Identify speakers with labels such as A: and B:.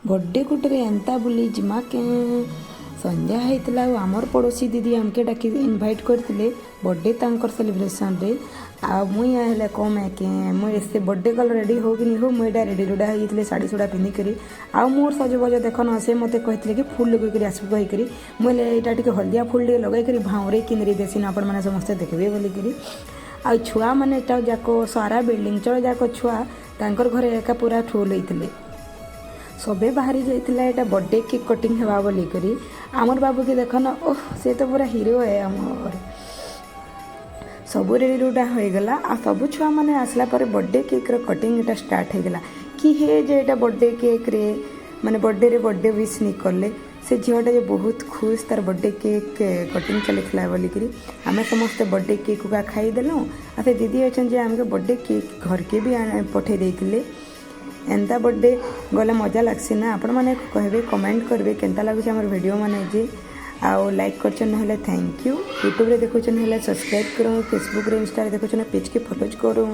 A: Birthday गुटे एंता बुली जिमा के संध्या होता आमर पड़ोसी दीदी आमके डाकी इनभाइट करते बर्थडे तांकर सेलिब्रेशन रे आ मुई आले कम के मुझे से बर्थडे कल रेडी हो कि नहीं हो मुझे रेडी रुड़ा होते साड़ी सुड़ा पिंधिकी आ मोर सजबज देखन से मत कहते कि फुल लगे आसबू कहीकि मुझे यहाँ टे हल्दिया फुल टे लगे भावरे किनरी देसी आपण मैंने समस्ते देखिए बोलिकी आ छुआ मैंने जाक सारा बिल्डिंग चल जाक छुआ तांकर घरे एका पूरा ठुल होते सबे बाहरी जाइला यहाँ बर्थडे केक कटिंग हेबा बोलिकी आमर बाबू के देखन ओह से तो पूरा हिरो है आमर सबू रेडी रुड़ा होगला आ सबू छुआ मैंने आसला पर बर्थडे केक कटिंग यहाँ स्टार्ट होगला कि हे जे यहाँ बर्थडे केक रे माने बर्थडे रे बर्थडे विश नहीं कले से झीटा जो बहुत खुश तार बर्थडे केक कटिंग चलता बोलिकी आम समस्ते बर्थडे केक का खाईदेलु आ से दीदी अच्छे आमके बर्थडे केक घर के भी पठे देते एंता बर्थडे गले मजा लगसी ना आपण मैंने कहे कमेंट करेंगे केंता लगुच आम वीडियो मैंने जे आउ लाइक कर ना थैंक यू यूट्यूब रे देखुन ना सब्सक्राइब करूँ फेसबुक रे इंस्टा रे देखुन पेज के फोटोज करूँ।